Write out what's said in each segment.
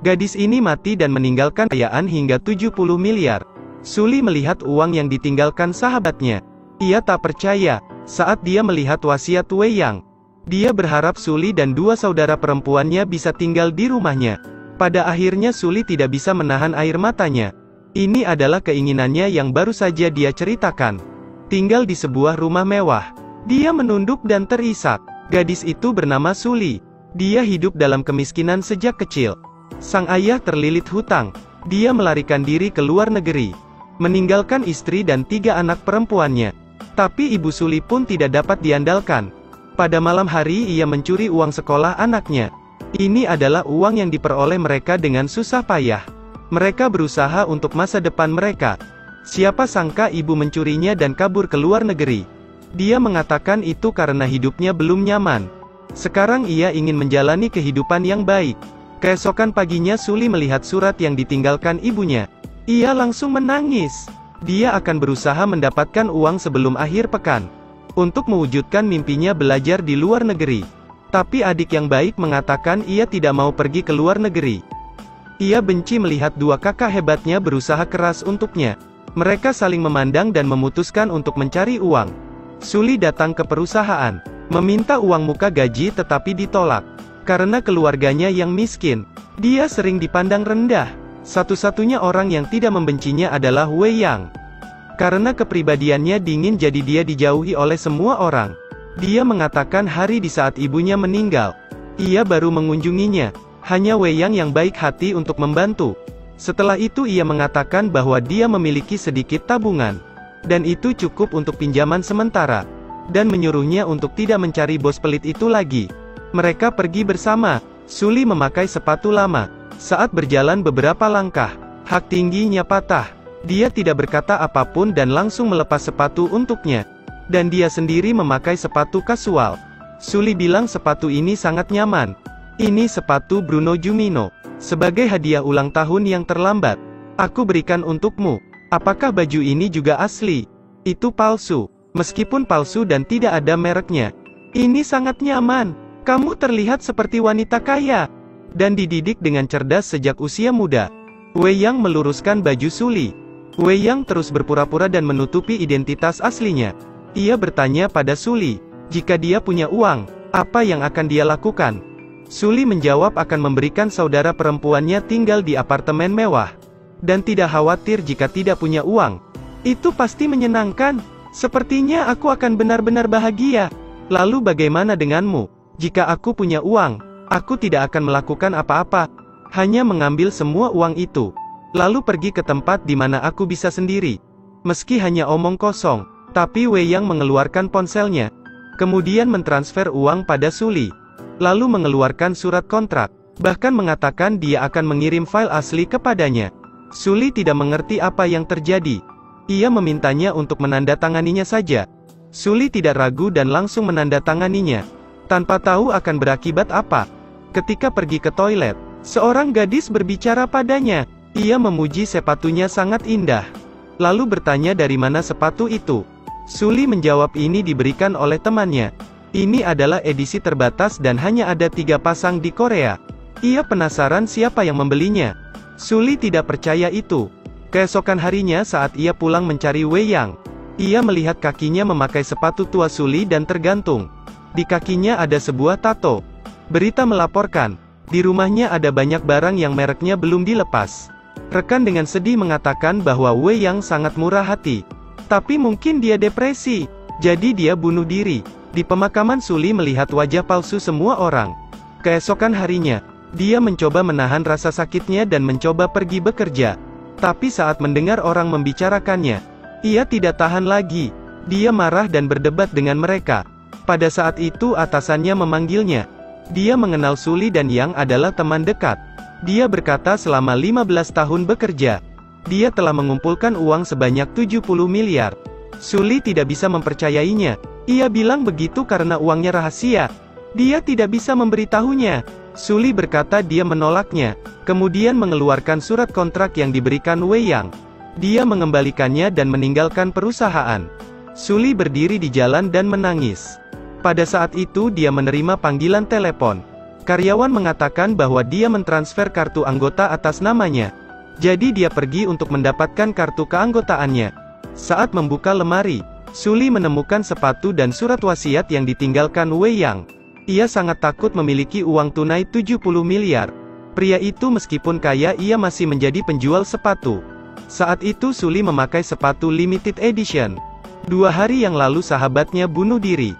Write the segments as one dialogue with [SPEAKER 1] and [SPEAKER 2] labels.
[SPEAKER 1] Gadis ini mati dan meninggalkan kekayaan hingga 70 miliar. Suli melihat uang yang ditinggalkan sahabatnya. Ia tak percaya saat dia melihat wasiat Wei Yang. Dia berharap Suli dan dua saudara perempuannya bisa tinggal di rumahnya. Pada akhirnya Suli tidak bisa menahan air matanya. Ini adalah keinginannya yang baru saja dia ceritakan. Tinggal di sebuah rumah mewah. Dia menunduk dan terisak. Gadis itu bernama Suli. Dia hidup dalam kemiskinan sejak kecil. Sang ayah terlilit hutang. Dia melarikan diri ke luar negeri, meninggalkan istri dan 3 anak perempuannya. Tapi ibu Suli pun tidak dapat diandalkan. Pada malam hari ia mencuri uang sekolah anaknya. Ini adalah uang yang diperoleh mereka dengan susah payah. Mereka berusaha untuk masa depan mereka. Siapa sangka ibu mencurinya dan kabur ke luar negeri. Dia mengatakan itu karena hidupnya belum nyaman. Sekarang ia ingin menjalani kehidupan yang baik. Keesokan paginya Suli melihat surat yang ditinggalkan ibunya. Ia langsung menangis. Dia akan berusaha mendapatkan uang sebelum akhir pekan, untuk mewujudkan mimpinya belajar di luar negeri. Tapi adik yang baik mengatakan ia tidak mau pergi ke luar negeri. Ia benci melihat 2 kakak hebatnya berusaha keras untuknya. Mereka saling memandang dan memutuskan untuk mencari uang. Suli datang ke perusahaan, meminta uang muka gaji tetapi ditolak. Karena keluarganya yang miskin, dia sering dipandang rendah. Satu-satunya orang yang tidak membencinya adalah Wei Yang. Karena kepribadiannya dingin jadi dia dijauhi oleh semua orang. Dia mengatakan hari di saat ibunya meninggal, ia baru mengunjunginya. Hanya Wei Yang yang baik hati untuk membantu. Setelah itu ia mengatakan bahwa dia memiliki sedikit tabungan. Dan itu cukup untuk pinjaman sementara. Dan menyuruhnya untuk tidak mencari bos pelit itu lagi. Mereka pergi bersama. Suli memakai sepatu lama. Saat berjalan beberapa langkah, hak tingginya patah. Dia tidak berkata apapun dan langsung melepas sepatu untuknya. Dan dia sendiri memakai sepatu kasual. Suli bilang sepatu ini sangat nyaman. Ini sepatu Bruno Jumino. Sebagai hadiah ulang tahun yang terlambat, aku berikan untukmu. Apakah baju ini juga asli? Itu palsu. Meskipun palsu dan tidak ada mereknya. Ini sangat nyaman. Kamu terlihat seperti wanita kaya. Dan dididik dengan cerdas sejak usia muda. Wei Yang meluruskan baju Suli. Wei Yang terus berpura-pura dan menutupi identitas aslinya. Ia bertanya pada Suli, jika dia punya uang, apa yang akan dia lakukan? Suli menjawab akan memberikan saudara perempuannya tinggal di apartemen mewah. Dan tidak khawatir jika tidak punya uang. Itu pasti menyenangkan. Sepertinya aku akan benar-benar bahagia. Lalu bagaimana denganmu? Jika aku punya uang, aku tidak akan melakukan apa-apa, hanya mengambil semua uang itu, lalu pergi ke tempat di mana aku bisa sendiri. Meski hanya omong kosong, tapi Wei Yang mengeluarkan ponselnya, kemudian mentransfer uang pada Suli, lalu mengeluarkan surat kontrak, bahkan mengatakan dia akan mengirim file asli kepadanya. Suli tidak mengerti apa yang terjadi. Ia memintanya untuk menandatanganinya saja. Suli tidak ragu dan langsung menandatanganinya, tanpa tahu akan berakibat apa. Ketika pergi ke toilet, seorang gadis berbicara padanya. Ia memuji sepatunya sangat indah. Lalu bertanya dari mana sepatu itu. Suli menjawab ini diberikan oleh temannya. Ini adalah edisi terbatas dan hanya ada 3 pasang di Korea. Ia penasaran siapa yang membelinya. Suli tidak percaya itu. Keesokan harinya saat ia pulang mencari Wei Yang, ia melihat kakinya memakai sepatu tua Suli dan tergantung. Di kakinya ada sebuah tato. Berita melaporkan, di rumahnya ada banyak barang yang mereknya belum dilepas. Rekan dengan sedih mengatakan bahwa Wei Yang sangat murah hati. Tapi mungkin dia depresi, jadi dia bunuh diri. Di pemakaman Suli melihat wajah palsu semua orang. Keesokan harinya, dia mencoba menahan rasa sakitnya dan mencoba pergi bekerja. Tapi saat mendengar orang membicarakannya, ia tidak tahan lagi. Dia marah dan berdebat dengan mereka. Pada saat itu atasannya memanggilnya. Dia mengenal Suli dan Yang adalah teman dekat. Dia berkata selama 15 tahun bekerja, dia telah mengumpulkan uang sebanyak 70 miliar. Suli tidak bisa mempercayainya. Ia bilang begitu karena uangnya rahasia. Dia tidak bisa memberitahunya. Suli berkata dia menolaknya, kemudian mengeluarkan surat kontrak yang diberikan Wei Yang. Dia mengembalikannya dan meninggalkan perusahaan. Suli berdiri di jalan dan menangis. Pada saat itu dia menerima panggilan telepon. Karyawan mengatakan bahwa dia mentransfer kartu anggota atas namanya. Jadi dia pergi untuk mendapatkan kartu keanggotaannya. Saat membuka lemari, Suli menemukan sepatu dan surat wasiat yang ditinggalkan Wei Yang. Ia sangat takut memiliki uang tunai 70 miliar. Pria itu meskipun kaya ia masih menjadi penjual sepatu. Saat itu Suli memakai sepatu limited edition. 2 hari yang lalu sahabatnya bunuh diri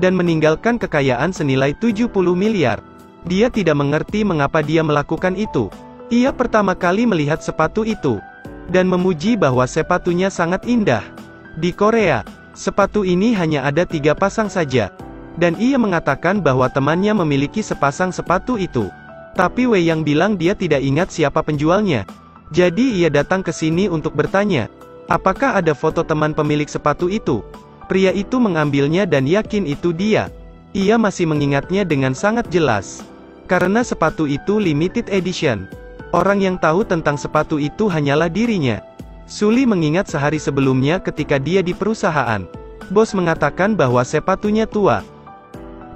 [SPEAKER 1] dan meninggalkan kekayaan senilai 70 miliar. Dia tidak mengerti mengapa dia melakukan itu. Ia pertama kali melihat sepatu itu dan memuji bahwa sepatunya sangat indah. Di Korea, sepatu ini hanya ada 3 pasang saja. Dan ia mengatakan bahwa temannya memiliki sepasang sepatu itu. Tapi Wei Yang bilang dia tidak ingat siapa penjualnya. Jadi ia datang ke sini untuk bertanya, apakah ada foto teman pemilik sepatu itu? Pria itu mengambilnya dan yakin itu dia. Ia masih mengingatnya dengan sangat jelas. Karena sepatu itu limited edition. Orang yang tahu tentang sepatu itu hanyalah dirinya. Suli mengingat sehari sebelumnya ketika dia di perusahaan. Bos mengatakan bahwa sepatunya tua.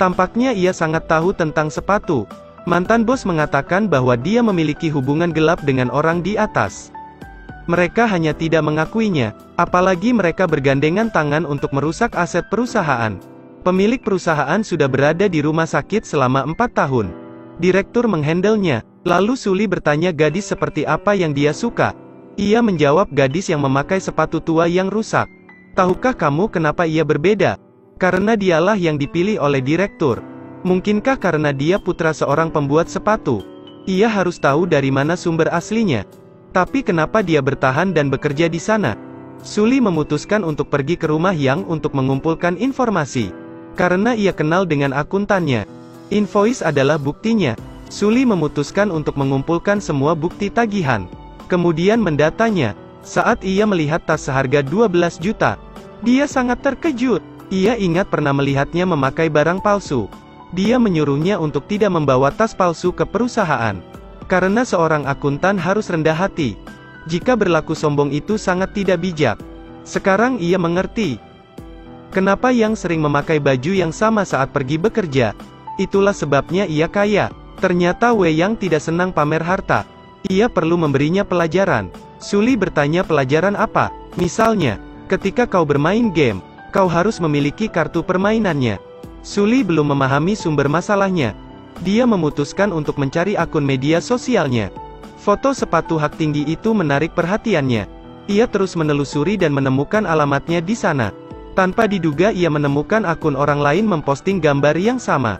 [SPEAKER 1] Tampaknya ia sangat tahu tentang sepatu. Mantan bos mengatakan bahwa dia memiliki hubungan gelap dengan orang di atas. Mereka hanya tidak mengakuinya, apalagi mereka bergandengan tangan untuk merusak aset perusahaan. Pemilik perusahaan sudah berada di rumah sakit selama 4 tahun. Direktur menghandlenya. Lalu Suli bertanya gadis seperti apa yang dia suka. Ia menjawab gadis yang memakai sepatu tua yang rusak. Tahukah kamu kenapa ia berbeda? Karena dialah yang dipilih oleh direktur. Mungkinkah karena dia putra seorang pembuat sepatu? Ia harus tahu dari mana sumber aslinya. Tapi kenapa dia bertahan dan bekerja di sana? Suli memutuskan untuk pergi ke rumah Yang untuk mengumpulkan informasi. Karena ia kenal dengan akuntannya. Invoice adalah buktinya. Suli memutuskan untuk mengumpulkan semua bukti tagihan. Kemudian mendatanya. Saat ia melihat tas seharga 12 juta. Dia sangat terkejut. Ia ingat pernah melihatnya memakai barang palsu. Dia menyuruhnya untuk tidak membawa tas palsu ke perusahaan. Karena seorang akuntan harus rendah hati. Jika berlaku sombong itu sangat tidak bijak. Sekarang ia mengerti. Kenapa Yang sering memakai baju yang sama saat pergi bekerja. Itulah sebabnya ia kaya. Ternyata Wei Yang tidak senang pamer harta. Ia perlu memberinya pelajaran. Suli bertanya pelajaran apa? Misalnya, ketika kau bermain game, kau harus memiliki kartu permainannya. Suli belum memahami sumber masalahnya. Dia memutuskan untuk mencari akun media sosialnya. Foto sepatu hak tinggi itu menarik perhatiannya. Ia terus menelusuri dan menemukan alamatnya di sana. Tanpa diduga ia menemukan akun orang lain memposting gambar yang sama.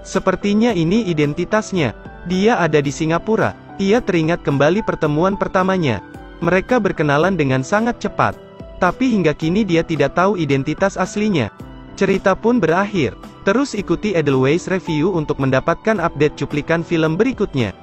[SPEAKER 1] Sepertinya ini identitasnya. Dia ada di Singapura. Ia teringat kembali pertemuan pertamanya. Mereka berkenalan dengan sangat cepat. Tapi hingga kini dia tidak tahu identitas aslinya. Cerita pun berakhir. Terus ikuti Edelweiss Review untuk mendapatkan update cuplikan film berikutnya.